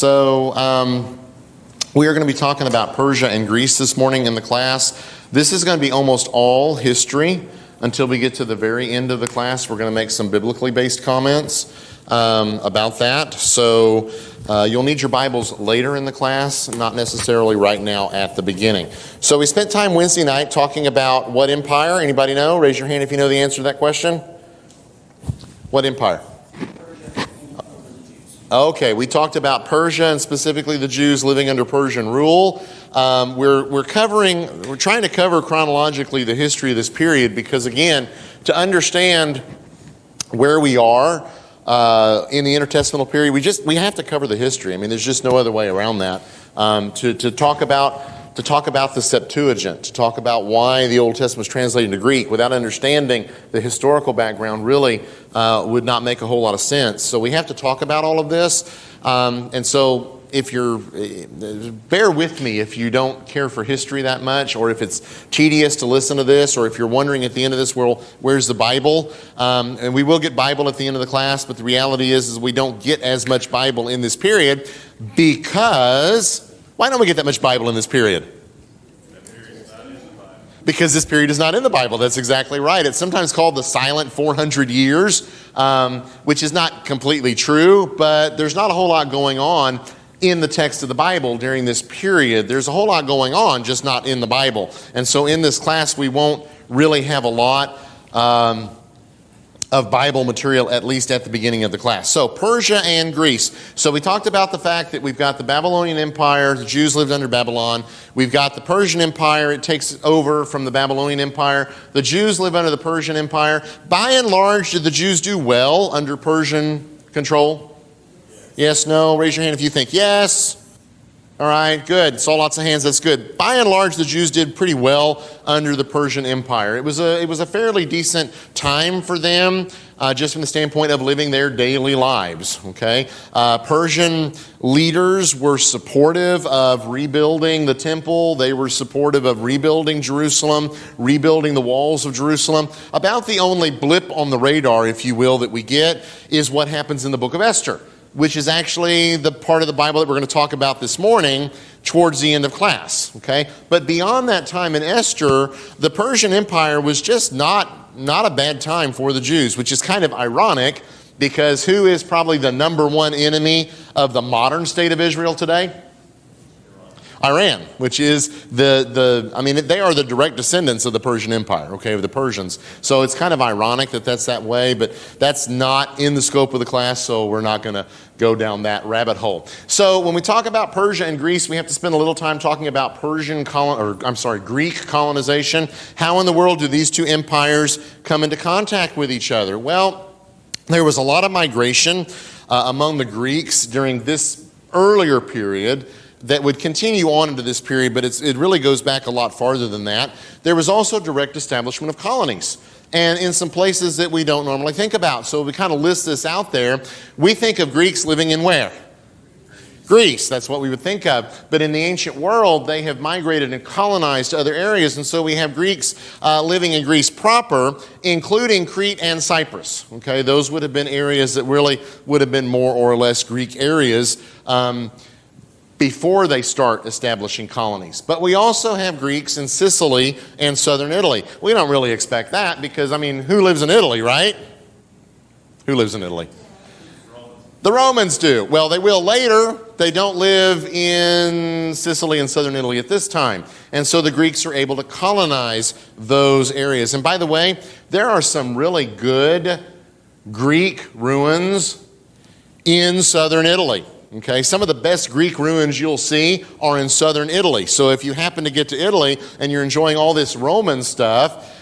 So we are going to be talking about Persia and Greece this morning in the class. This is going to be almost all history until we get to the very end of the class. We're going to make some biblically based comments about that. So you'll need your Bibles later in the class, not necessarily right now at the beginning. So we spent time Wednesday night talking about what empire? Anybody know? Raise your hand if you know the answer to that question. What empire? Okay, we talked about Persia and specifically the Jews living under Persian rule. We're trying to cover chronologically the history of this period because, again, to understand where we are in the intertestamental period, we have to cover the history. I mean, there's just no other way around that. To talk about the Septuagint, to talk about why the Old Testament was translated into Greek without understanding the historical background really would not make a whole lot of sense. So we have to talk about all of this. And so bear with me if you don't care for history that much, or if it's tedious to listen to this, or if you're wondering at the end of this, well, where's the Bible? And we will get Bible at the end of the class, but the reality is we don't get as much Bible in this period because... Why don't we get that much Bible in this period? Because this period is not in the Bible. That's exactly right. It's sometimes called the silent 400 years, which is not completely true, but there's not a whole lot going on in the text of the Bible during this period. There's a whole lot going on, just not in the Bible. And so in this class, we won't really have a lot of Bible material, at least at the beginning of the class. So Persia and Greece. So we talked about the fact that we've got the Babylonian Empire. The Jews lived under Babylon. We've got the Persian Empire. It takes over from the Babylonian Empire. The Jews live under the Persian Empire. By and large, did the Jews do well under Persian control? Yes, no? Raise your hand if you think yes. All right, good. Saw lots of hands. That's good. By and large, the Jews did pretty well under the Persian Empire. It was a fairly decent time for them, just from the standpoint of living their daily lives. Okay, Persian leaders were supportive of rebuilding the temple. They were supportive of rebuilding Jerusalem, rebuilding the walls of Jerusalem. About the only blip on the radar, if you will, that we get is what happens in the book of Esther, which is actually the part of the Bible that we're going to talk about this morning towards the end of class, okay? But beyond that time in Esther, the Persian Empire was just not a bad time for the Jews, which is kind of ironic because who is probably the number one enemy of the modern state of Israel today? Iran, which is they are the direct descendants of the Persian Empire, okay, of the Persians. So it's kind of ironic that that's that way, but that's not in the scope of the class, so we're not going to go down that rabbit hole. So when we talk about Persia and Greece, we have to spend a little time talking about Greek colonization. How in the world do these two empires come into contact with each other? Well, there was a lot of migration among the Greeks during this earlier period that would continue on into this period, but it really goes back a lot farther than that. There was also direct establishment of colonies, and in some places that we don't normally think about. So we kind of list this out there. We think of Greeks living in where? Greece, that's what we would think of. But in the ancient world, they have migrated and colonized to other areas, and so we have Greeks living in Greece proper, including Crete and Cyprus. Okay, those would have been areas that really would have been more or less Greek areas before they start establishing colonies. But we also have Greeks in Sicily and southern Italy. We don't really expect that because, who lives in Italy, right? Who lives in Italy? The Romans do. Well, they will later. They don't live in Sicily and southern Italy at this time. And so the Greeks are able to colonize those areas. And by the way, there are some really good Greek ruins in southern Italy. Okay, some of the best Greek ruins you'll see are in southern Italy. So if you happen to get to Italy and you're enjoying all this Roman stuff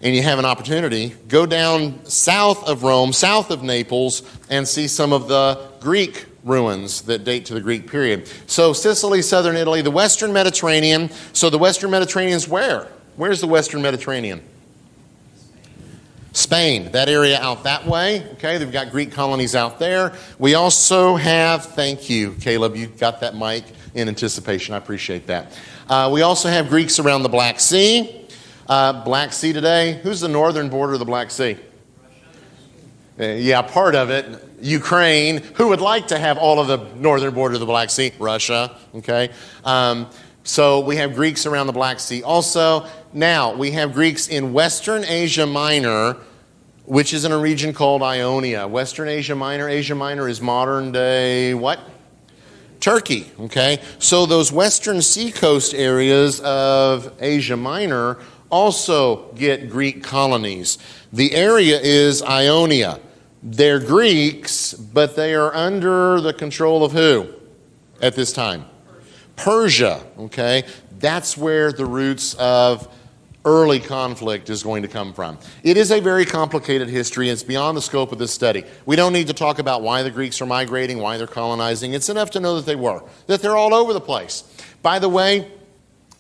and you have an opportunity, go down south of Rome, south of Naples, and see some of the Greek ruins that date to the Greek period. So Sicily, southern Italy, the Western Mediterranean. So the Western Mediterranean is where? Where's the Western Mediterranean? Spain, that area out that way. Okay, they've got Greek colonies out there. We also have, thank you, Caleb, you got that mic in anticipation. I appreciate that. We also have Greeks around the Black Sea. Black Sea today. Who's the northern border of the Black Sea? Yeah, part of it. Ukraine, who would like to have all of the northern border of the Black Sea? Russia, okay? So we have Greeks around the Black Sea also. Now, we have Greeks in Western Asia Minor, which is in a region called Ionia. Western Asia Minor. Asia Minor is modern day what? Turkey, okay? So those western seacoast areas of Asia Minor also get Greek colonies. The area is Ionia. They're Greeks, but they are under the control of who at this time? Persia, okay? That's where the roots of early conflict is going to come from. It is a very complicated history. It's beyond the scope of this study. We don't need to talk about why the Greeks are migrating, why they're colonizing. It's enough to know that they were, that they're all over the place. By the way,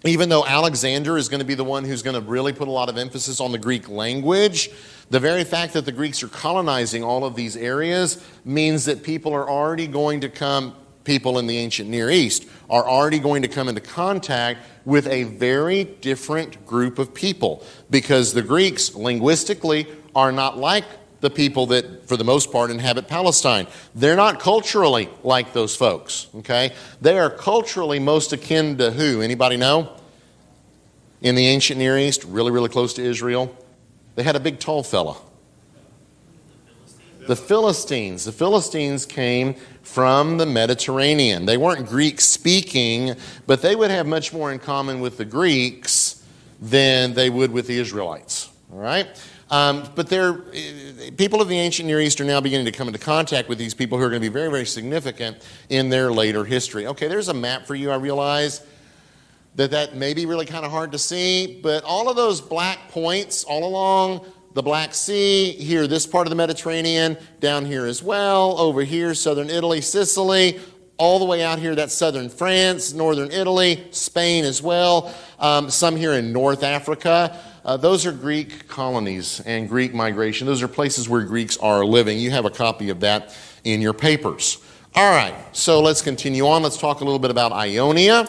even though Alexander is going to be the one who's going to really put a lot of emphasis on the Greek language, the very fact that the Greeks are colonizing all of these areas means that people are already going to come, people in the ancient Near East are already going to come into contact with a very different group of people, because the Greeks linguistically are not like the people that for the most part inhabit Palestine. They're not culturally like those folks, okay? They are culturally most akin to who? Anybody know? In the ancient Near East, really, really close to Israel, they had a big tall fella. The Philistines. The Philistines came from the Mediterranean. They weren't Greek speaking, but they would have much more in common with the Greeks than they would with the Israelites. All right? But people of the ancient Near East are now beginning to come into contact with these people who are going to be very, very significant in their later history. Okay, there's a map for you. I realize that may be really kind of hard to see, but all of those black points all along the Black Sea, here, this part of the Mediterranean, down here as well, over here, southern Italy, Sicily, all the way out here, that's southern France, northern Italy, Spain as well, some here in North Africa. Those are Greek colonies and Greek migration. Those are places where Greeks are living. You have a copy of that in your papers. All right, so let's continue on. Let's talk a little bit about Ionia.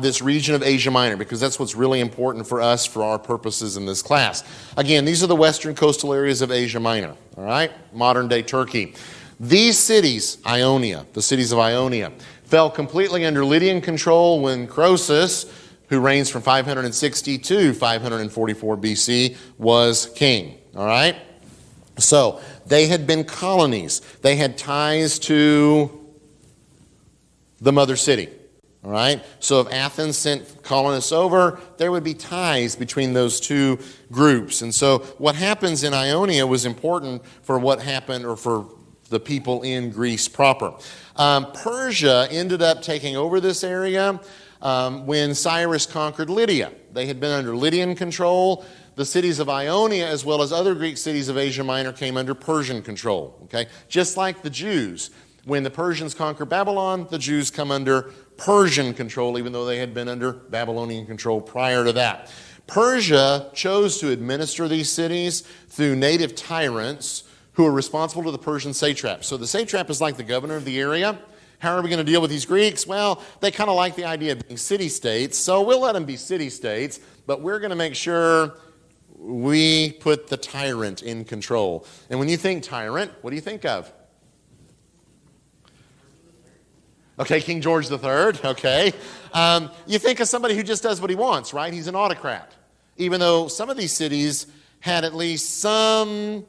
This region of Asia Minor, because that's what's really important for us for our purposes in this class. Again, these are the western coastal areas of Asia Minor, all right? Modern day Turkey. These cities, Ionia, the cities of Ionia, fell completely under Lydian control when Croesus, who reigns from 560 to 544 BC, was king, all right? So they had been colonies. They had ties to the mother city. All right? So if Athens sent colonists over, there would be ties between those two groups. And so what happens in Ionia was important for what happened, or for the people in Greece proper. Persia ended up taking over this area when Cyrus conquered Lydia. They had been under Lydian control. The cities of Ionia, as well as other Greek cities of Asia Minor, came under Persian control. Okay? Just like the Jews. When the Persians conquer Babylon, the Jews come under Persian control, even though they had been under Babylonian control prior to that. Persia chose to administer these cities through native tyrants who are responsible to the Persian satrap. So the satrap is like the governor of the area. How are we going to deal with these Greeks? Well, they kind of like the idea of being city-states, so we'll let them be city-states, but we're going to make sure we put the tyrant in control. And when you think tyrant, what do you think of? Okay, King George III, okay. You think of somebody who just does what he wants, right? He's an autocrat. Even though some of these cities had at least some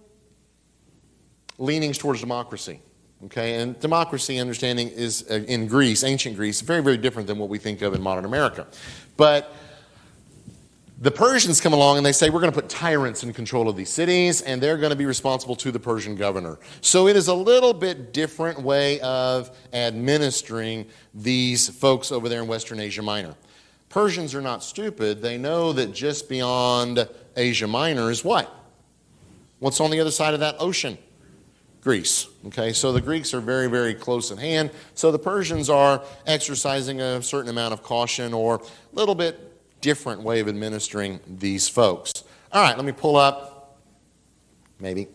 leanings towards democracy, okay? And democracy, understanding, is in Greece, ancient Greece, very, very different than what we think of in modern America. But the Persians come along and they say, we're going to put tyrants in control of these cities, and they're going to be responsible to the Persian governor. So it is a little bit different way of administering these folks over there in Western Asia Minor. Persians are not stupid. They know that just beyond Asia Minor is what? What's on the other side of that ocean? Greece. Okay, so the Greeks are very, very close at hand. So the Persians are exercising a certain amount of caution, or a little bit different way of administering these folks. All right, let me pull up, maybe.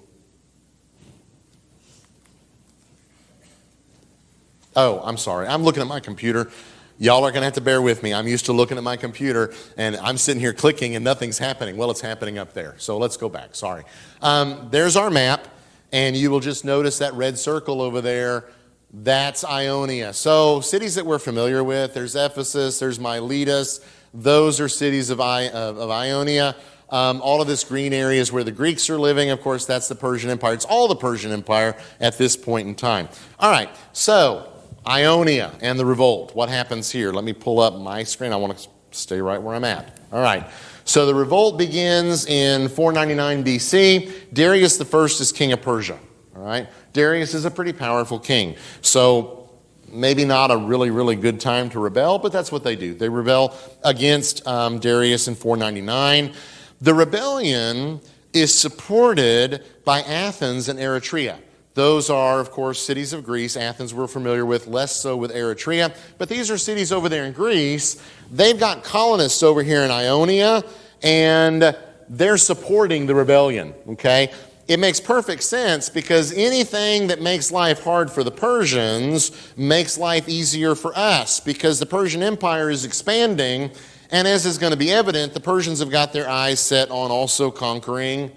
Oh, I'm sorry. I'm looking at my computer. Y'all are going to have to bear with me. I'm used to looking at my computer, and I'm sitting here clicking, and nothing's happening. Well, it's happening up there. So let's go back. Sorry. There's our map, and you will just notice that red circle over there. That's Ionia. So cities that we're familiar with, there's Ephesus, there's Miletus. Those are cities of Ionia. All of this green area is where the Greeks are living. Of course, that's the Persian Empire. It's all the Persian Empire at this point in time. All right, so Ionia and the revolt. What happens here? Let me pull up my screen. I want to stay right where I'm at. All right, so the revolt begins in 499 BC. Darius the First is king of Persia. All right, Darius is a pretty powerful king. So maybe not a really, really good time to rebel, but that's what they do. They rebel against Darius in 499. The rebellion is supported by Athens and Eretria. Those are, of course, cities of Greece. Athens we're familiar with, less so with Eretria. But these are cities over there in Greece. They've got colonists over here in Ionia, and they're supporting the rebellion, okay? It makes perfect sense because anything that makes life hard for the Persians makes life easier for us because the Persian Empire is expanding, and as is going to be evident, the Persians have got their eyes set on also conquering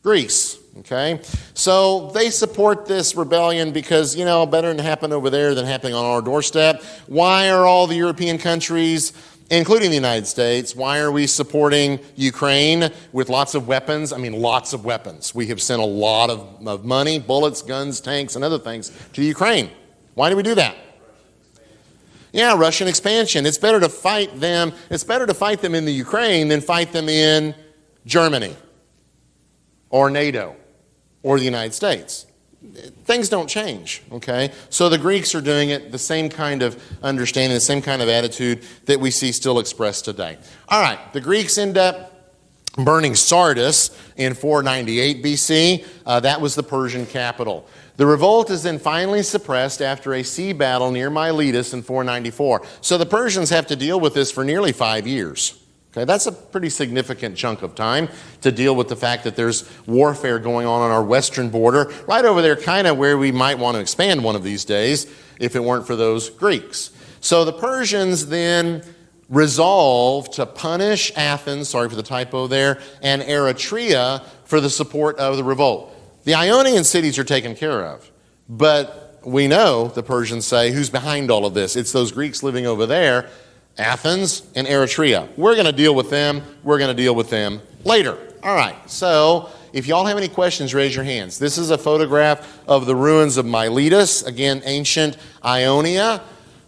Greece, okay? So they support this rebellion because, better than happen over there than happening on our doorstep. Why are all the European countries, including the United States, why are we supporting Ukraine with lots of weapons? I mean, lots of weapons. We have sent a lot of money, bullets, guns, tanks, and other things to Ukraine. Why do we do that? Yeah, Russian expansion. It's better to fight them. It's better to fight them in the Ukraine than fight them in Germany or NATO or the United States. Things don't change, okay? So the Greeks are doing it, the same kind of understanding, the same kind of attitude that we see still expressed today. All right, the Greeks end up burning Sardis in 498 BC. That was the Persian capital. The revolt is then finally suppressed after a sea battle near Miletus in 494. So the Persians have to deal with this for nearly 5 years. Okay, that's a pretty significant chunk of time to deal with the fact that there's warfare going on our western border, right over there, kind of where we might want to expand one of these days if it weren't for those Greeks. So the Persians then resolve to punish Athens, sorry for the typo there, and Eretria for the support of the revolt. The Ionian cities are taken care of, but we know, the Persians say, who's behind all of this? It's those Greeks living over there, Athens and Eretria. We're going to deal with them. We're going to deal with them later. All right, so if y'all have any questions, raise your hands. This is a photograph of the ruins of Miletus, again, ancient Ionia.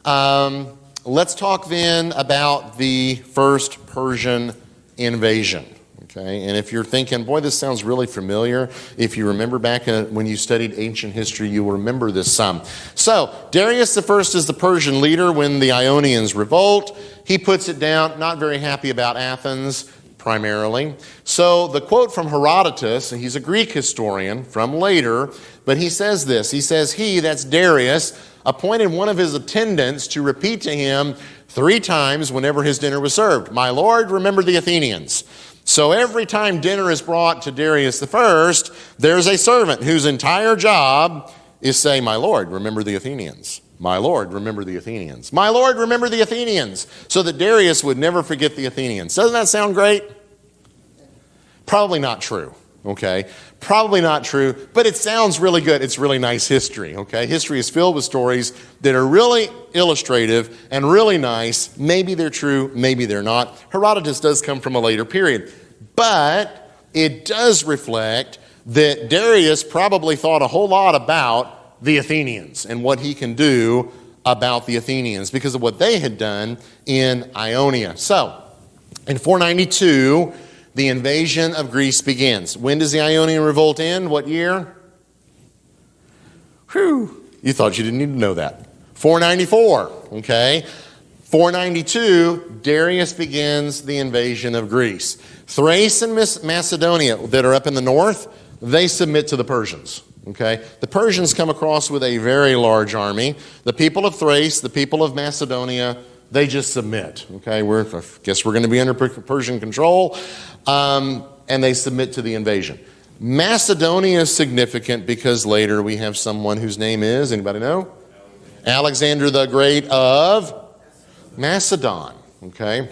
Let's talk then about the first Persian invasion. Okay, and if you're thinking, boy, this sounds really familiar, if you remember back when you studied ancient history, you will remember this some. So, Darius the First is the Persian leader when the Ionians revolt. He puts it down, not very happy about Athens, primarily. So, the quote from Herodotus, and he's a Greek historian from later, but he says this. He says, that's Darius, appointed one of his attendants to repeat to him 3 times whenever his dinner was served, "My lord, remember the Athenians." So every time dinner is brought to Darius the First, there's a servant whose entire job is say, "My lord, remember the Athenians. My lord, remember the Athenians. My lord, remember the Athenians," so that Darius would never forget the Athenians. Doesn't that sound great? Probably not true, okay? Probably not true, but it sounds really good. It's really nice history, okay? History is filled with stories that are really illustrative and really nice. Maybe they're true, maybe they're not. Herodotus does come from a later period, but it does reflect that Darius probably thought a whole lot about the Athenians and what he can do about the Athenians because of what they had done in Ionia. So, in 492, the invasion of Greece begins. When does the Ionian revolt end? What year? Whew. You thought you didn't need to know that. 494, okay? 492, Darius begins the invasion of Greece. Thrace and Macedonia that are up in the north, they submit to the Persians, okay? The Persians come across with a very large army. The people of Thrace, the people of Macedonia, they just submit, okay? I guess we're going to be under Persian control, and they submit to the invasion. Macedonia is significant because later we have someone whose name is, anybody know? Alexander the Great of Macedon, okay?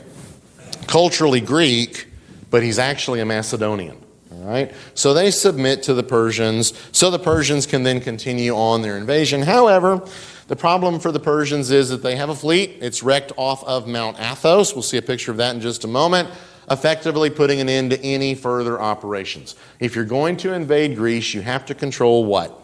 Culturally Greek, but he's actually a Macedonian, all All right? So they submit to the Persians, so the Persians can then continue on their invasion. However, the problem for the Persians is that they have a fleet. It's wrecked off of Mount Athos. We'll see a picture of that in just a moment, effectively putting an end to any further operations. If you're going to invade Greece, you have to control what?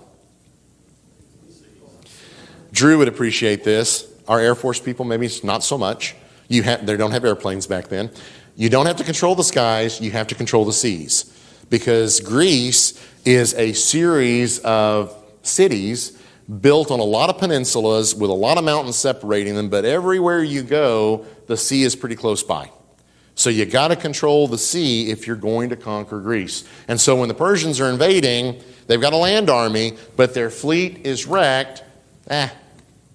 Drew would appreciate this. Our Air Force people, maybe not so much. They don't have airplanes back then. You don't have to control the skies, you have to control the seas. Because Greece is a series of cities built on a lot of peninsulas with a lot of mountains separating them, but everywhere you go, the sea is pretty close by. So you got to control the sea if you're going to conquer Greece. And so when the Persians are invading, they've got a land army, but their fleet is wrecked.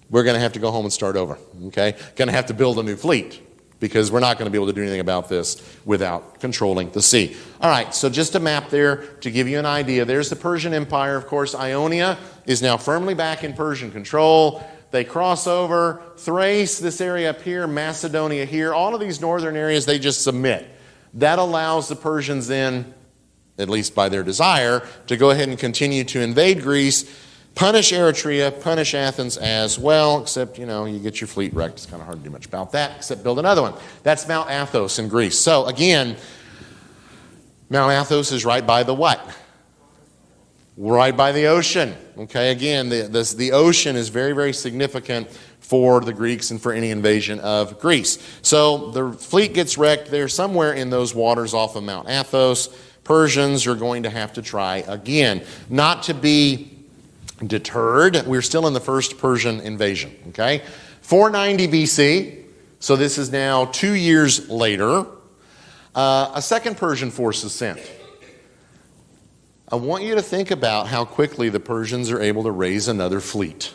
We're going to have to go home and start over, okay? Going to have to build a new fleet because we're not going to be able to do anything about this without controlling the sea. All right, so just a map there to give you an idea. There's the Persian Empire. Of course, Ionia is now firmly back in Persian control. They cross over. Thrace, this area up here, Macedonia here, all of these northern areas, they just submit. That allows the Persians then, at least by their desire, to go ahead and continue to invade Greece, punish Eritrea, punish Athens as well, except, you get your fleet wrecked. It's kind of hard to do much about that, except build another one. That's Mount Athos in Greece. So again, Mount Athos is right by the what? Right by the ocean. Okay, again, the ocean is very, very significant for the Greeks and for any invasion of Greece. So the fleet gets wrecked. They're somewhere in those waters off of Mount Athos. Persians are going to have to try again. Not to be deterred. We're still in the first Persian invasion, okay? 490 BC, so this is now 2 years later, a second Persian force is sent. I want you to think about how quickly the Persians are able to raise another fleet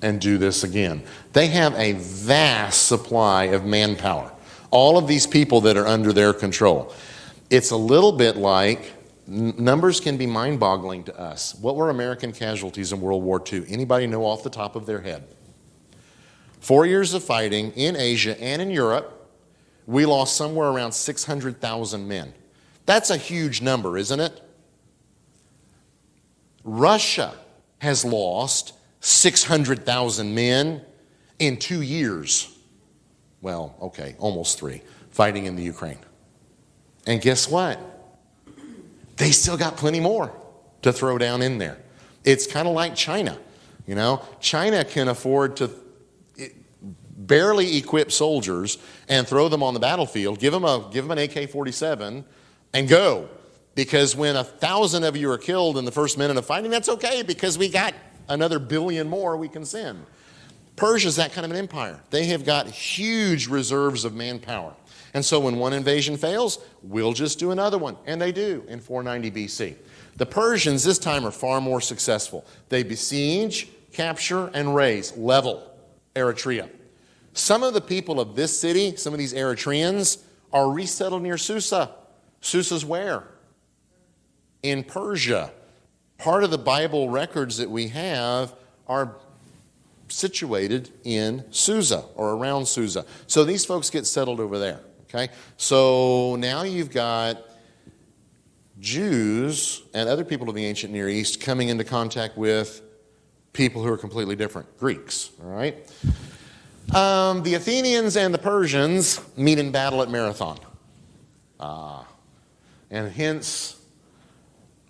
and do this again. They have a vast supply of manpower. All of these people that are under their control. It's a little bit like numbers can be mind-boggling to us. What were American casualties in World War II? Anybody know off the top of their head? 4 years of fighting in Asia and in Europe, we lost somewhere around 600,000 men. That's a huge number, isn't it? Russia has lost 600,000 men in 2 years. Well, okay, almost 3, fighting in the Ukraine. And guess what? They still got plenty more to throw down in there. It's kind of like China. China can afford to barely equip soldiers and throw them on the battlefield, give them an AK-47 and go. Because when 1,000 of you are killed in the first minute of fighting, that's okay because we got another billion more we can send. Persia's that kind of an empire. They have got huge reserves of manpower. And so when one invasion fails, we'll just do another one. And they do in 490 BC. The Persians this time are far more successful. They besiege, capture, and level Eritrea. Some of the people of this city, some of these Eritreans, are resettled near Susa. Susa's where? In Persia. Part of the Bible records that we have are situated in Susa or around Susa. So these folks get settled over there. Okay, so now you've got Jews and other people of the ancient Near East coming into contact with people who are completely different, Greeks, all right? The Athenians and the Persians meet in battle at Marathon. And hence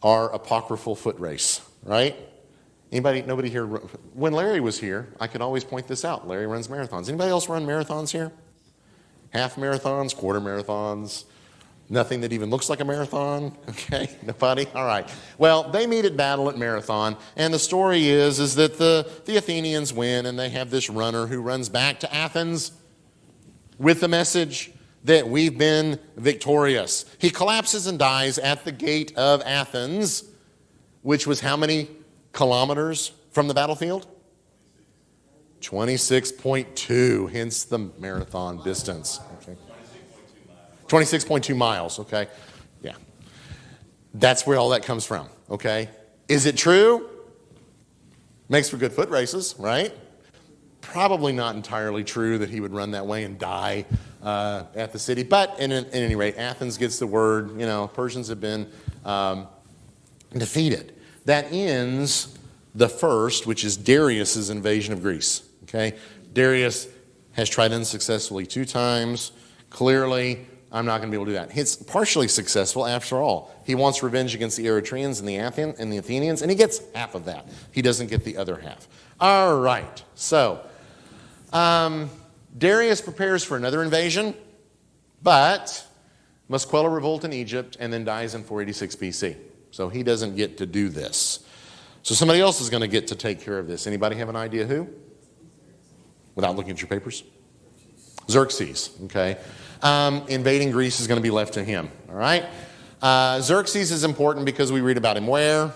our apocryphal foot race, right? Nobody here, when Larry was here, I could always point this out. Larry runs marathons. Anybody else run marathons here? Half marathons, quarter marathons, nothing that even looks like a marathon, okay? Nobody? All right. Well, they meet at battle at Marathon, and the story is that the Athenians win, and they have this runner who runs back to Athens with the message that we've been victorious. He collapses and dies at the gate of Athens, which was how many kilometers from the battlefield? 26.2, hence the marathon distance. Okay. 26.2 miles, okay? Yeah. That's where all that comes from, okay? Is it true? Makes for good foot races, right? Probably not entirely true that he would run that way and die at the city. But at any rate, Athens gets the word, Persians have been defeated. That ends the first, which is Darius's invasion of Greece. Okay, Darius has tried unsuccessfully 2 times. Clearly, I'm not going to be able to do that. It's partially successful after all. He wants revenge against the Eritreans and the Athenians, and he gets half of that. He doesn't get the other half. All right, so Darius prepares for another invasion, but must quell a revolt in Egypt and then dies in 486 BC. So he doesn't get to do this. So somebody else is going to get to take care of this. Anybody have an idea who? Without looking at your papers? Xerxes, okay. Invading Greece is going to be left to him, all right? Xerxes is important because we read about him where?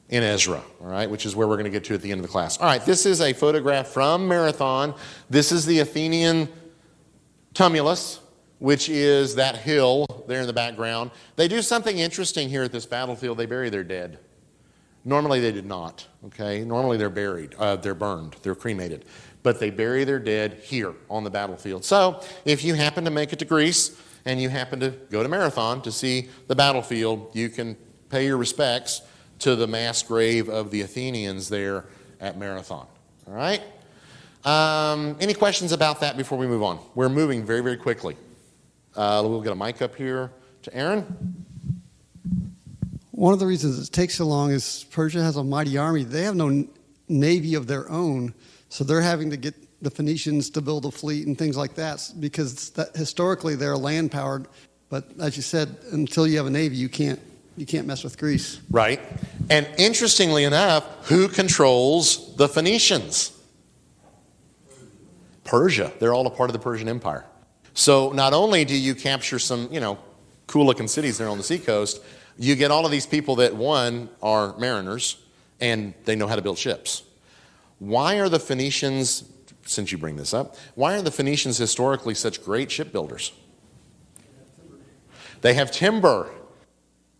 In Ezra, all right, which is where we're going to get to at the end of the class. All right, this is a photograph from Marathon. This is the Athenian tumulus, which is that hill there in the background. They do something interesting here at this battlefield. They bury their dead. Normally they did not, okay? Normally they're buried, they're burned, they're cremated. But they bury their dead here on the battlefield. So if you happen to make it to Greece and you happen to go to Marathon to see the battlefield, you can pay your respects to the mass grave of the Athenians there at Marathon, all right? Any questions about that before we move on? We're moving very, very quickly. We'll get a mic up here to Aaron. One of the reasons it takes so long is Persia has a mighty army. They have no navy of their own, so they're having to get the Phoenicians to build a fleet and things like that because historically they're land-powered. But as you said, until you have a navy, you can't mess with Greece. Right. And interestingly enough, who controls the Phoenicians? Persia. They're all a part of the Persian Empire. So not only do you capture some, cool-looking cities there on the seacoast, you get all of these people that, one, are mariners, and they know how to build ships. Why are the Phoenicians, since you bring this up, why are the Phoenicians historically such great shipbuilders? They have timber.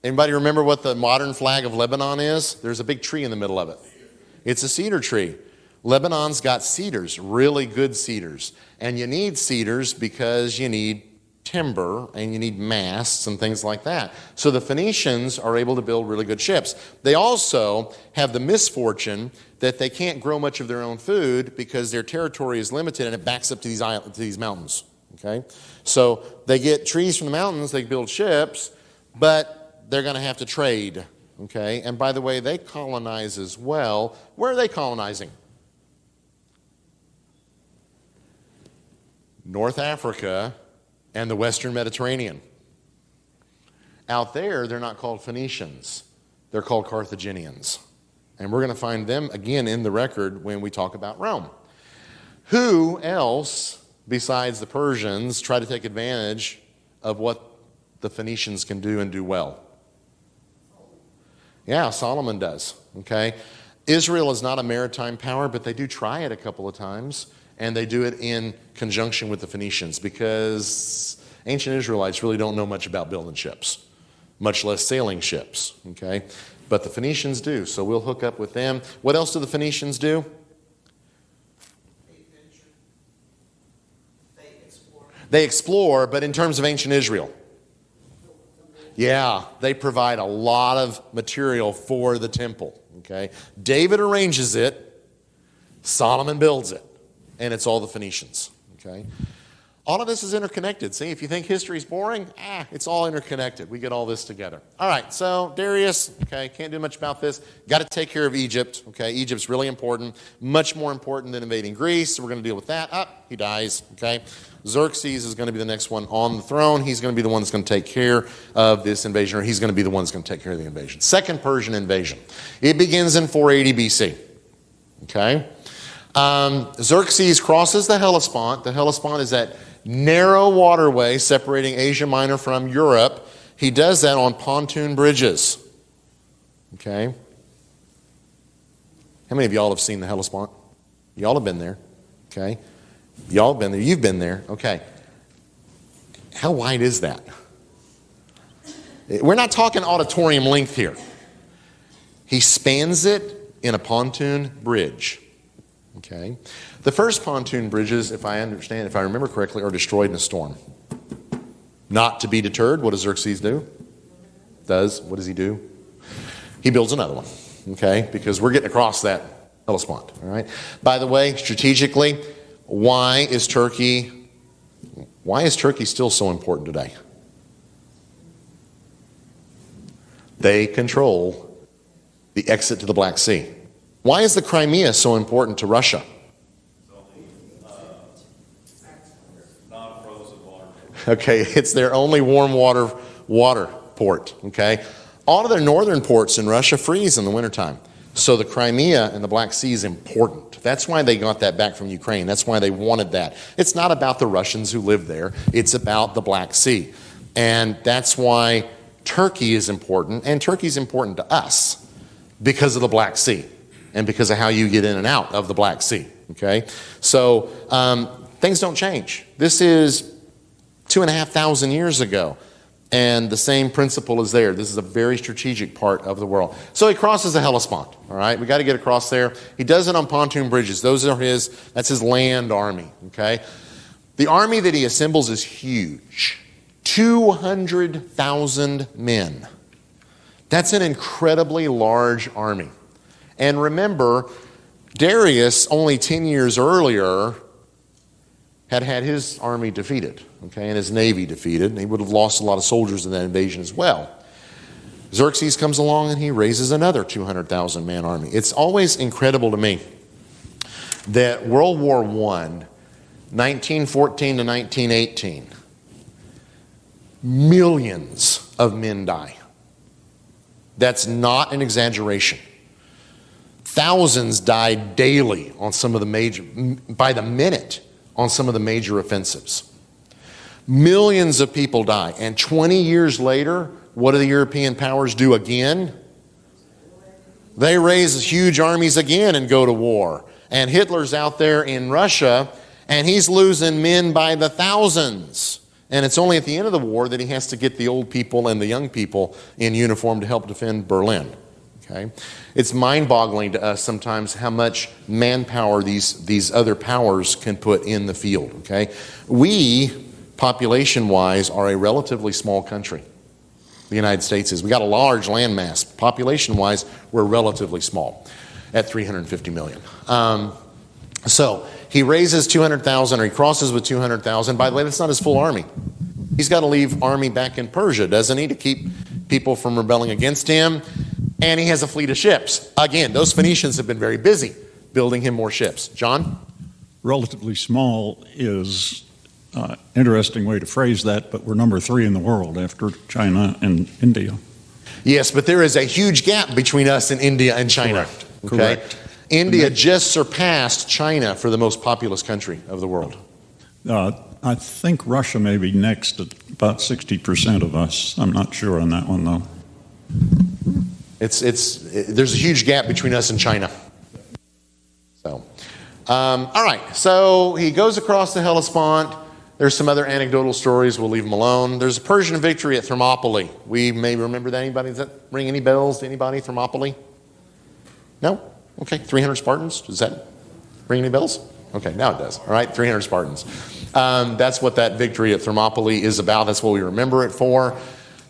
Anybody remember what the modern flag of Lebanon is? There's a big tree in the middle of it. It's a cedar tree. Lebanon's got cedars, really good cedars. And you need cedars because you need timber and you need masts and things like that. So the Phoenicians are able to build really good ships. They also have the misfortune that they can't grow much of their own food because their territory is limited and it backs up to these mountains. Okay? So they get trees from the mountains, they build ships, but they're going to have to trade. Okay? And by the way, they colonize as well. Where are they colonizing? North Africa and the Western Mediterranean. Out there, they're not called Phoenicians. They're called Carthaginians. And we're going to find them again in the record when we talk about Rome. Who else, besides the Persians, try to take advantage of what the Phoenicians can do and do well? Yeah, Solomon does. Okay? Israel is not a maritime power, but they do try it a couple of times. And they do it in conjunction with the Phoenicians because ancient Israelites really don't know much about building ships, much less sailing ships, okay? But the Phoenicians do, so we'll hook up with them. What else do the Phoenicians do? They explore, but in terms of ancient Israel. Yeah, they provide a lot of material for the temple, okay? David arranges it, Solomon builds it. And it's all the Phoenicians, okay? All of this is interconnected. See, if you think history's boring, it's all interconnected. We get all this together. All right, so Darius, okay, can't do much about this. Got to take care of Egypt, okay? Egypt's really important, much more important than invading Greece. So we're going to deal with that. He dies, okay? Xerxes is going to be the next one on the throne. He's going to be the one that's going to take care of this invasion, or he's going to be the one that's going to take care of the invasion. Second Persian invasion. It begins in 480 BC, okay? Xerxes crosses the Hellespont. The Hellespont is that narrow waterway separating Asia Minor from Europe. He does that on pontoon bridges. Okay? How many of y'all have seen the Hellespont? Y'all have been there. Okay? Y'all have been there. You've been there. Okay. How wide is that? We're not talking auditorium length here. He spans it in a pontoon bridge. Okay. The first pontoon bridges, if I remember correctly, are destroyed in a storm. Not to be deterred, what does Xerxes do? what does he do? He builds another one, okay? Because we're getting across that Hellespont, all right? By the way, strategically, why is Turkey still so important today? They control the exit to the Black Sea. Why is the Crimea so important to Russia? Non-frozen water. Okay, it's their only warm water port, okay? All of their northern ports in Russia freeze in the wintertime. So the Crimea and the Black Sea is important. That's why they got that back from Ukraine. That's why they wanted that. It's not about the Russians who live there. It's about the Black Sea. And that's why Turkey is important, and Turkey is important to us because of the Black Sea and because of how you get in and out of the Black Sea, okay? So things don't change. This is 2,500 years ago, and the same principle is there. This is a very strategic part of the world. So he crosses the Hellespont, all right? We got to get across there. He does it on pontoon bridges. That's his land army, okay? The army that he assembles is huge. 200,000 men. That's an incredibly large army. And remember, Darius, only 10 years earlier, had his army defeated, okay, and his navy defeated, and he would have lost a lot of soldiers in that invasion as well. Xerxes comes along and he raises another 200,000 man army. It's always incredible to me that World War I, 1914 to 1918, millions of men die. That's not an exaggeration. Thousands died daily on some of the by the minute on some of the major offensives. Millions of people die. And 20 years later, what do the European powers do again? They raise huge armies again and go to war. And Hitler's out there in Russia, and he's losing men by the thousands. And it's only at the end of the war that he has to get the old people and the young people in uniform to help defend Berlin. Okay? It's mind-boggling to us sometimes how much manpower these other powers can put in the field. Okay? We, population-wise, are a relatively small country. The United States is. We got a large landmass. Population-wise, we're relatively small at 350 million. So he raises 200,000, or he crosses with 200,000. By the way, that's not his full army. He's got to leave army back in Persia, doesn't he, to keep people from rebelling against him? And he has a fleet of ships. Again, those Phoenicians have been very busy building him more ships. John? Relatively small is an interesting way to phrase that, but we're number 3 in the world after China and India. Yes, but there is a huge gap between us and India and China. Correct. Okay? Correct. India just surpassed China for the most populous country of the world. I think Russia may be next at about 60% of us. I'm not sure on that one, though. There's a huge gap between us and China. So, all right. So he goes across the Hellespont. There's some other anecdotal stories. We'll leave them alone. There's a Persian victory at Thermopylae. We may remember that. Anybody? Does that ring any bells to anybody? Thermopylae? No? Okay. 300 Spartans. Does that ring any bells? Okay. Now it does. All right. 300 Spartans. That's what that victory at Thermopylae is about. That's what we remember it for.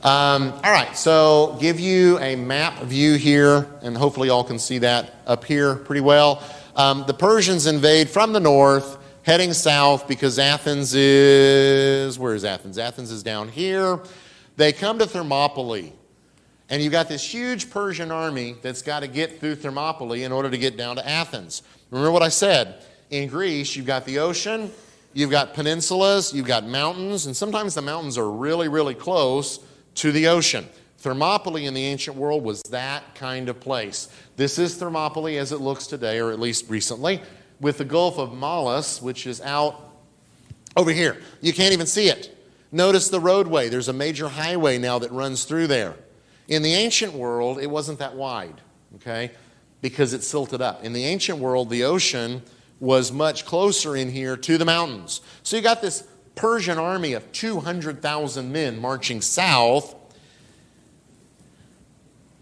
All right, so give you a map view here, and hopefully y'all can see that up here pretty well. The Persians invade from the north, heading south because Athens is, where is Athens? Athens is down here. They come to Thermopylae, and you've got this huge Persian army that's got to get through Thermopylae in order to get down to Athens. Remember what I said. In Greece, you've got the ocean, you've got peninsulas, you've got mountains, and sometimes the mountains are really, really close to the ocean. Thermopylae in the ancient world was that kind of place. This is Thermopylae as it looks today, or at least recently, with the Gulf of Malus, which is out over here. You can't even see it. Notice the roadway. There's a major highway now that runs through there. In the ancient world, it wasn't that wide, okay, because it's silted up. In the ancient world, the ocean was much closer in here to the mountains. So you got this Persian army of 200,000 men marching south,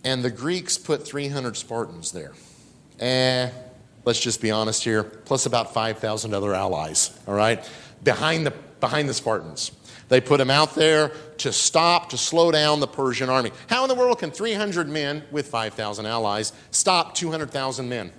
and the Greeks put 300 Spartans there. let's just be honest here, plus about 5,000 other allies, all right, behind the Spartans. They put them out there to slow down the Persian army. How in the world can 300 men with 5,000 allies stop 200,000 men?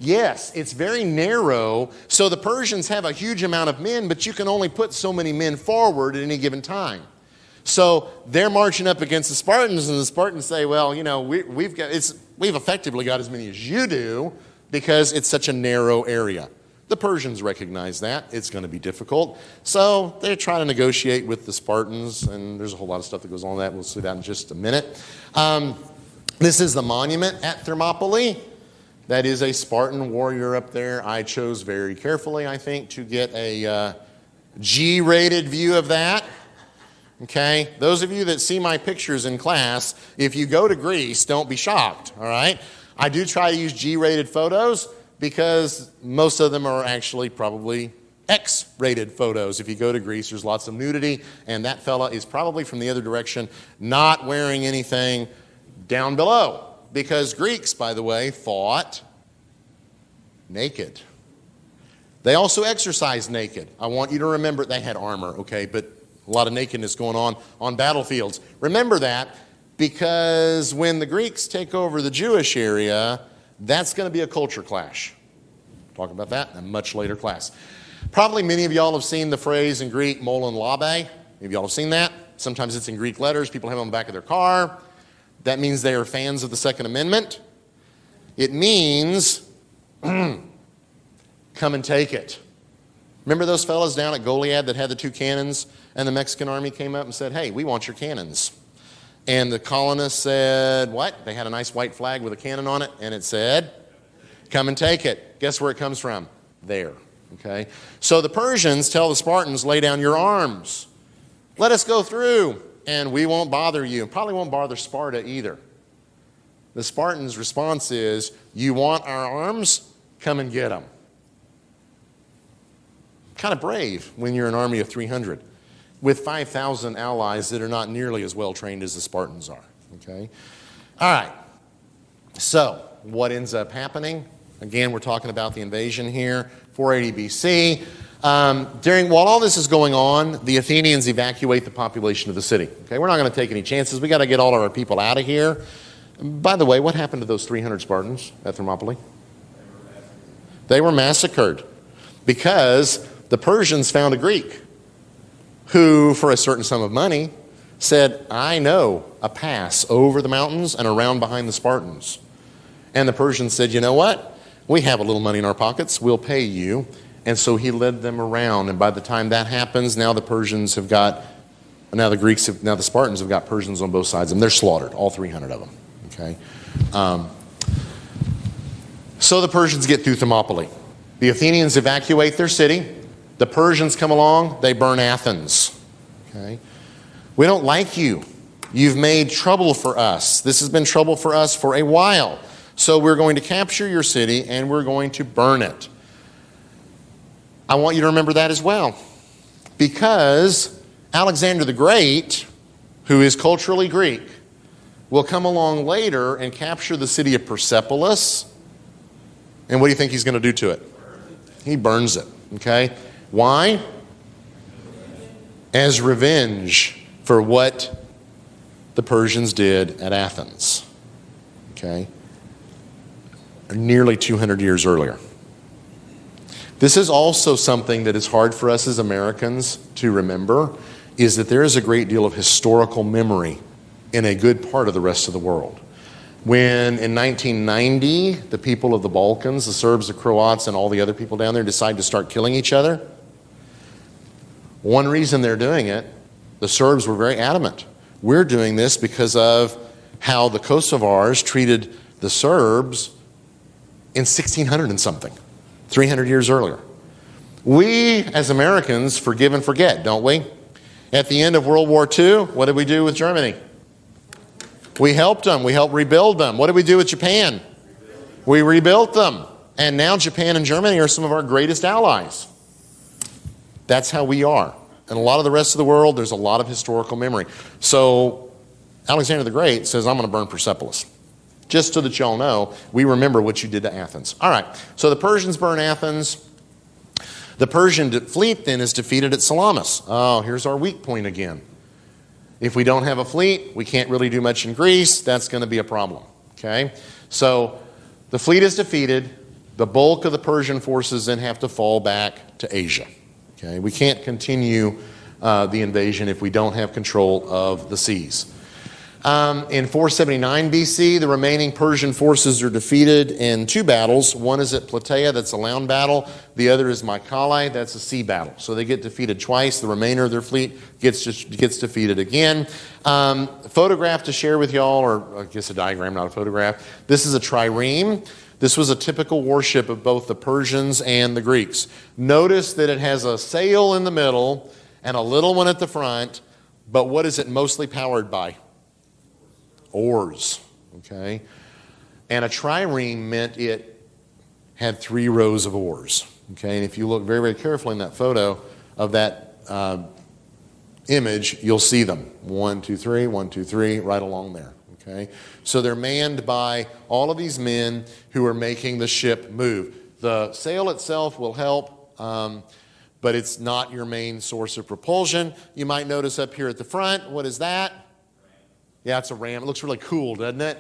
Yes, it's very narrow. So the Persians have a huge amount of men, but you can only put so many men forward at any given time. So they're marching up against the Spartans, and the Spartans say, well, you know, we've effectively got as many as you do because it's such a narrow area. The Persians recognize that. It's going to be difficult. So they're trying to negotiate with the Spartans, and there's a whole lot of stuff that goes on with that. We'll see that in just a minute. This is the monument at Thermopylae. That is a Spartan warrior up there. I chose very carefully, I think, to get a G-rated view of that. Okay? Those of you that see my pictures in class, if you go to Greece, don't be shocked, all right? I do try to use G-rated photos because most of them are actually probably X-rated photos. If you go to Greece, there's lots of nudity, and that fella is probably from the other direction, not wearing anything down below. Because Greeks, by the way, fought naked. They also exercised naked. I want you to remember they had armor, okay, but a lot of nakedness going on battlefields. Remember that because when the Greeks take over the Jewish area, that's going to be a culture clash. Talk about that in a much later class. Probably many of y'all have seen the phrase in Greek, molon labe. Maybe y'all have seen that. Sometimes it's in Greek letters. People have it on the back of their car. That means they are fans of the Second Amendment. It means, come and take it. Remember those fellas down at Goliad that had the 2 cannons, and the Mexican army came up and said, hey, we want your cannons. And the colonists said, what? They had a nice white flag with a cannon on it, and it said, come and take it. Guess where it comes from? There, okay? So the Persians tell the Spartans, lay down your arms. Let us go through. And we won't bother you. Probably won't bother Sparta either. The Spartans' response is, you want our arms? Come and get them. Kind of brave when you're an army of 300 with 5,000 allies that are not nearly as well trained as the Spartans are. Okay? All right. So what ends up happening? Again, we're talking about the invasion here, 480 BC. While all this is going on, the Athenians evacuate the population of the city. Okay, we're not going to take any chances. We got to get all of our people out of here. By the way, what happened to those 300 Spartans at Thermopylae? They were massacred because the Persians found a Greek who, for a certain sum of money, said, I know a pass over the mountains and around behind the Spartans. And the Persians said, you know what? We have a little money in our pockets. We'll pay you. And so he led them around, and by the time that happens, now the Spartans have got Persians on both sides of them. They're slaughtered, all 300 of them. Okay, so the Persians get through Thermopylae. The Athenians evacuate their city. The Persians come along. They burn Athens. Okay, we don't like you. You've made trouble for us. This has been trouble for us for a while. So we're going to capture your city and we're going to burn it. I want you to remember that as well, because Alexander the Great, who is culturally Greek, will come along later and capture the city of Persepolis. And what do you think he's going to do to it? He burns it, okay? Why? As revenge for what the Persians did at Athens, okay? Nearly 200 years earlier. This is also something that is hard for us as Americans to remember, is that there is a great deal of historical memory in a good part of the rest of the world. When in 1990, the people of the Balkans, the Serbs, the Croats, and all the other people down there decide to start killing each other, one reason they're doing it, the Serbs were very adamant. We're doing this because of how the Kosovars treated the Serbs in 1600 and something. 300 years earlier. We, as Americans, forgive and forget, don't we? At the end of World War II, what did we do with Germany? We helped them. We helped rebuild them. What did we do with Japan? We rebuilt them. And now Japan and Germany are some of our greatest allies. That's how we are. And a lot of the rest of the world, there's a lot of historical memory. So Alexander the Great says, I'm going to burn Persepolis. Just so that y'all know, we remember what you did to Athens. All right, so the Persians burn Athens. The Persian fleet then is defeated at Salamis. Oh, here's our weak point again. If we don't have a fleet, we can't really do much in Greece. That's going to be a problem. Okay? So the fleet is defeated. The bulk of the Persian forces then have to fall back to Asia. Okay? We can't continue the invasion if we don't have control of the seas. In 479 BC, the remaining Persian forces are defeated in two battles. One is at Plataea, that's a land battle. The other is Mycale, that's a sea battle. So they get defeated twice. The remainder of their fleet gets defeated again. Photograph to share with y'all, or I guess a diagram, not a photograph. This is a trireme. This was a typical warship of both the Persians and the Greeks. Notice that it has a sail in the middle and a little one at the front, but what is it mostly powered by? Oars, okay? And a trireme meant it had 3 rows of oars, okay? And if you look very, very carefully in that photo of that image, you'll see them. 1, 2, 3, 1, 2, 3, right along there, okay? So they're manned by all of these men who are making the ship move. The sail itself will help, but it's not your main source of propulsion. You might notice up here at the front, what is that? Yeah, it's a ram. It looks really cool, doesn't it?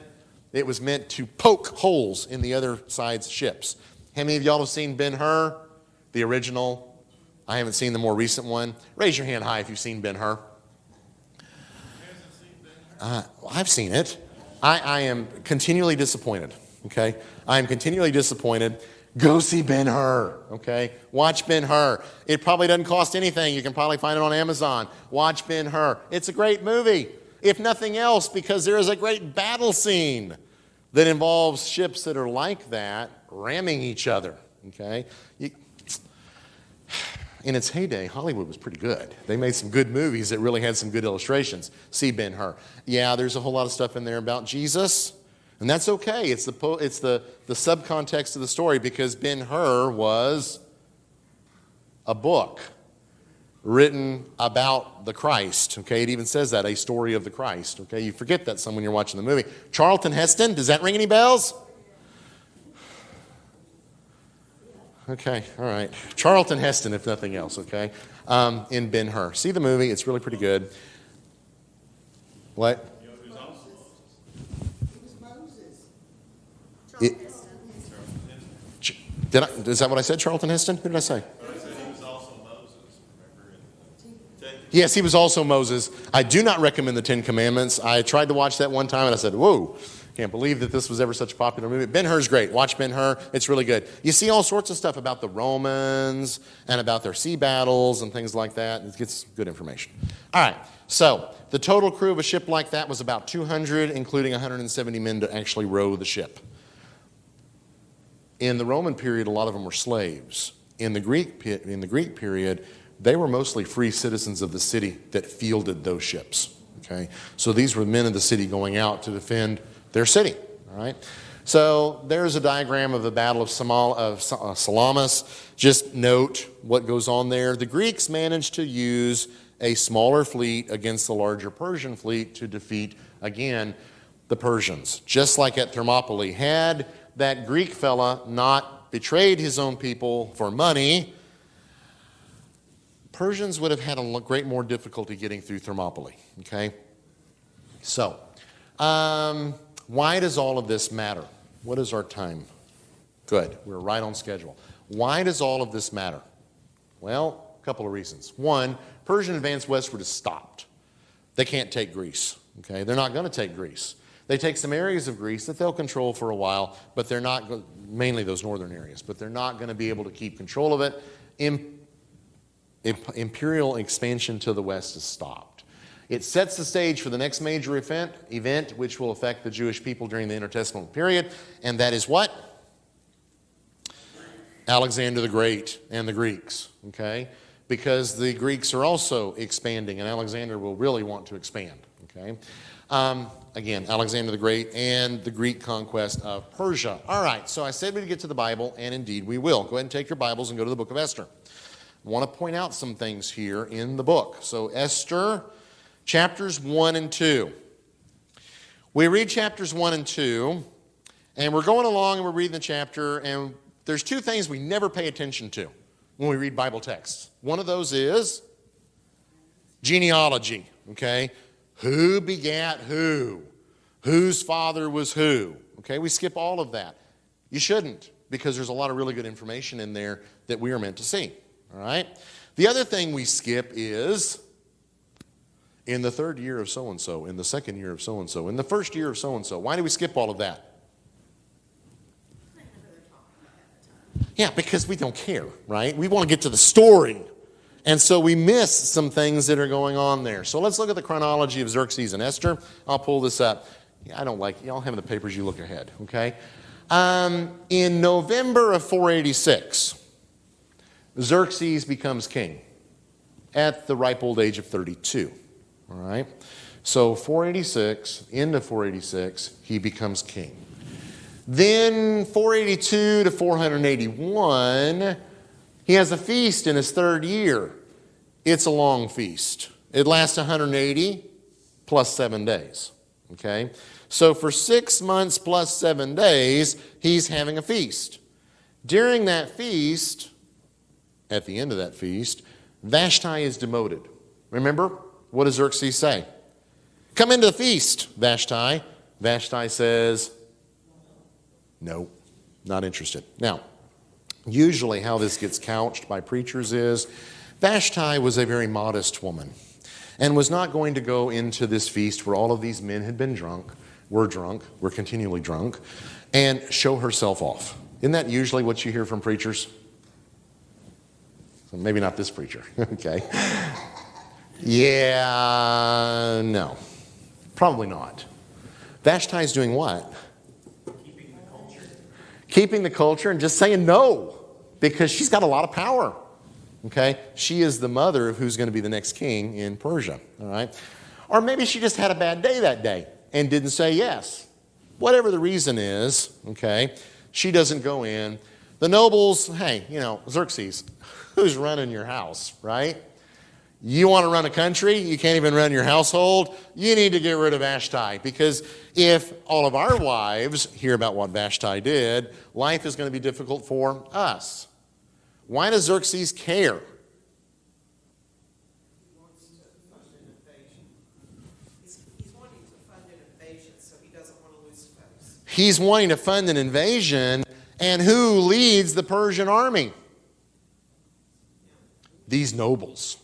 It was meant to poke holes in the other side's ships. How many of y'all have seen Ben-Hur, the original? I haven't seen the more recent one. Raise your hand high if you've seen Ben-Hur. I've seen it. I am continually disappointed, okay? I am continually disappointed. Go see Ben-Hur, okay? Watch Ben-Hur. It probably doesn't cost anything. You can probably find it on Amazon. Watch Ben-Hur. It's a great movie. If nothing else, because there is a great battle scene that involves ships that are like that ramming each other, okay? In its heyday, Hollywood was pretty good. They made some good movies that really had some good illustrations. See Ben-Hur. Yeah, there's a whole lot of stuff in there about Jesus, and that's okay. It's the subcontext of the story, because Ben-Hur was a book written about the Christ, okay? It even says that, a story of the Christ, okay? You forget that some when you're watching the movie. Charlton Heston, does that ring any bells? Okay, all right. Charlton Heston, if nothing else, okay? In Ben-Hur. See the movie, it's really pretty good. What? Is that what I said, Charlton Heston? Who did I say? Yes, he was also Moses. I do not recommend the 10 Commandments. I tried to watch that one time and I said, whoa, can't believe that this was ever such a popular movie. Ben-Hur's great. Watch Ben-Hur. It's really good. You see all sorts of stuff about the Romans and about their sea battles and things like that. It gets good information. All right, so the total crew of a ship like that was about 200, including 170 men to actually row the ship. In the Roman period, a lot of them were slaves. In the Greek period, they were mostly free citizens of the city that fielded those ships, okay? So these were men of the city going out to defend their city, all right? So there's a diagram of the Battle of Salamis. Just note what goes on there. The Greeks managed to use a smaller fleet against the larger Persian fleet to defeat, again, the Persians. Just like at Thermopylae, had that Greek fella not betrayed his own people for money, Persians would have had a great more difficulty getting through Thermopylae, okay? So, why does all of this matter? What is our time? Good, we're right on schedule. Why does all of this matter? Well, a couple of reasons. One, Persian advance westward is stopped. They can't take Greece, okay? They're not going to take Greece. They take some areas of Greece that they'll control for a while, but they're not, mainly those northern areas, but they're not going to be able to keep control of it. Imperial expansion to the west is stopped. It sets the stage for the next major event which will affect the Jewish people during the intertestamental period, and that is what? Alexander the Great and the Greeks, okay? Because the Greeks are also expanding, and Alexander will really want to expand, okay? Again, Alexander the Great and the Greek conquest of Persia. All right, so I said we'd get to the Bible, and indeed we will. Go ahead and take your Bibles and go to the book of Esther. I want to point out some things here in the book. So Esther, chapters 1 and 2. We read chapters 1 and 2, and we're going along and we're reading the chapter, and there's two things we never pay attention to when we read Bible texts. One of those is genealogy, okay? Who begat who? Whose father was who? Okay, we skip all of that. You shouldn't, because there's a lot of really good information in there that we are meant to see, all right? The other thing we skip is in the third year of so-and-so, in the second year of so-and-so, in the first year of so-and-so. Why do we skip all of that? Yeah, because we don't care, right? We want to get to the story. And so we miss some things that are going on there. So let's look at the chronology of Xerxes and Esther. I'll pull this up. I don't like, y'all have the papers, you look ahead, okay? In November of 486, Xerxes becomes king at the ripe old age of 32. All right, so 486, into 486, he becomes king. Then 482 to 481, he has a feast in his third year. It's a long feast. It lasts 180 plus 7 days. Okay, so for 6 months plus 7 days, he's having a feast. During that feast, at the end of that feast, Vashti is demoted. Remember? What does Xerxes say? Come into the feast, Vashti. Vashti says, no, not interested. Now, usually how this gets couched by preachers is Vashti was a very modest woman and was not going to go into this feast where all of these men had been drunk, were continually drunk, and show herself off. Isn't that usually what you hear from preachers? So maybe not this preacher, okay. Yeah, no, probably not. Vashti's doing what? Keeping the culture and just saying no, because she's got a lot of power. Okay, she is the mother of who's going to be the next king in Persia. All right, or maybe she just had a bad day that day and didn't say yes. Whatever the reason is, okay, she doesn't go in. The nobles, hey, Xerxes, who's running your house, right? You want to run a country, you can't even run your household, you need to get rid of Vashti. Because if all of our wives hear about what Vashti did, life is going to be difficult for us. Why does Xerxes care? He wants to fund an invasion. He's wanting to fund an invasion, so he doesn't want to lose face. He's wanting to fund an invasion, and who leads the Persian army? These nobles.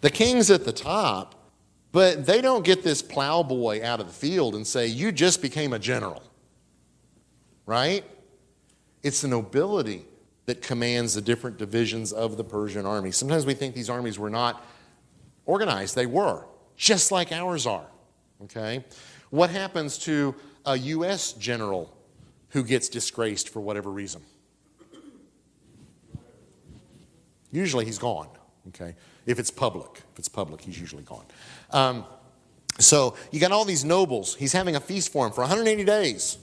The king's at the top, but they don't get this plowboy out of the field and say, you just became a general. Right? It's the nobility that commands the different divisions of the Persian army. Sometimes we think these armies were not organized. They were, just like ours are. Okay? What happens to a U.S. general who gets disgraced for whatever reason? Usually he's gone. Okay? If it's public, he's usually gone. So you got all these nobles. He's having a feast for them for 180 days.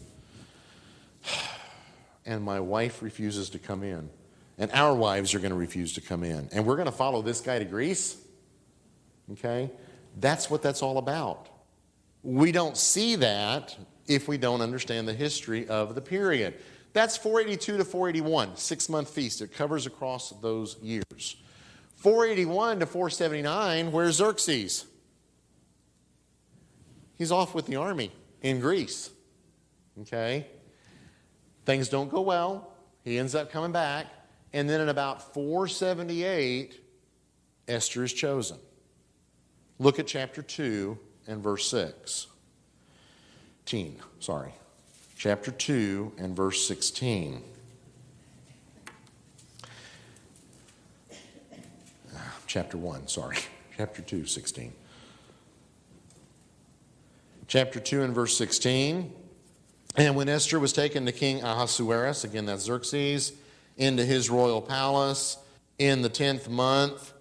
And my wife refuses to come in. And our wives are going to refuse to come in. And we're going to follow this guy to Greece? Okay? That's what that's all about. We don't see that if we don't understand the history of the period. That's 482 to 481, 6-month feast. It covers across those years. 481 to 479, where's Xerxes? He's off with the army in Greece. Okay? Things don't go well. He ends up coming back. And then in about 478, Esther is chosen. Look at chapter 2 and verse 16. Chapter 2 and verse 16. Chapter 1, Chapter 2, 16. Chapter 2 and verse 16. And when Esther was taken to King Ahasuerus, again that's Xerxes, into his royal palace in the 10th month,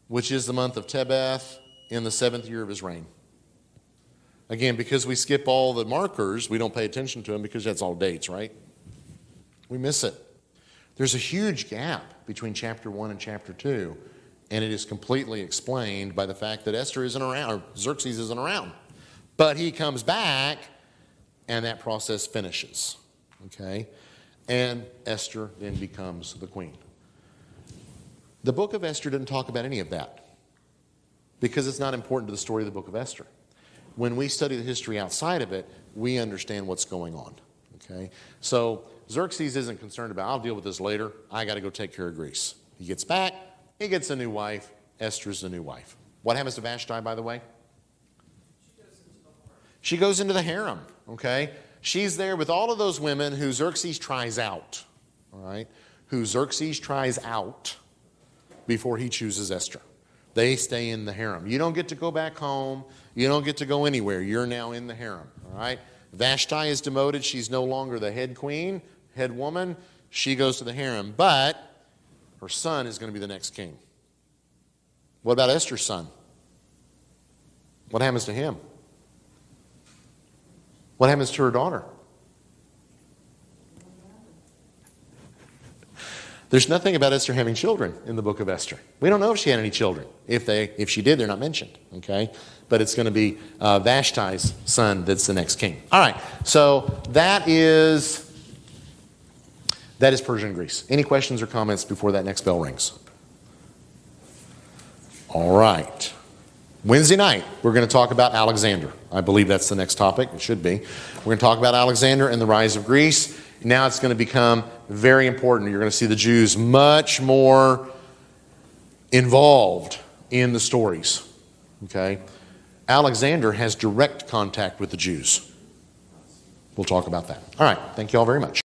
which is the month of Tebeth, in the 7th year of his reign. Again, because we skip all the markers, we don't pay attention to them because that's all dates, right? We miss it. There's a huge gap between chapter 1 and chapter 2. And it is completely explained by the fact that Esther isn't around, or Xerxes isn't around. But he comes back, and that process finishes. Okay? And Esther then becomes the queen. The book of Esther didn't talk about any of that because it's not important to the story of the book of Esther. When we study the history outside of it, we understand what's going on. Okay? So Xerxes isn't concerned about, I'll deal with this later. I got to go take care of Greece. He gets back. He gets a new wife. Esther's the new wife. What happens to Vashti, by the way? She goes into the harem. Okay? She's there with all of those women who Xerxes tries out. All right? Who Xerxes tries out before he chooses Esther. They stay in the harem. You don't get to go back home. You don't get to go anywhere. You're now in the harem. All right? Vashti is demoted. She's no longer the head queen, head woman. She goes to the harem. But her son is going to be the next king. What about Esther's son? What happens to him? What happens to her daughter? There's nothing about Esther having children in the book of Esther. We don't know if she had any children. If she did, they're not mentioned. Okay? But it's going to be Vashti's son that's the next king. All right. So that is Persia and Greece. Any questions or comments before that next bell rings? All right. Wednesday night, we're going to talk about Alexander. I believe that's the next topic. It should be. We're going to talk about Alexander and the rise of Greece. Now it's going to become very important. You're going to see the Jews much more involved in the stories. Okay? Alexander has direct contact with the Jews. We'll talk about that. All right. Thank you all very much.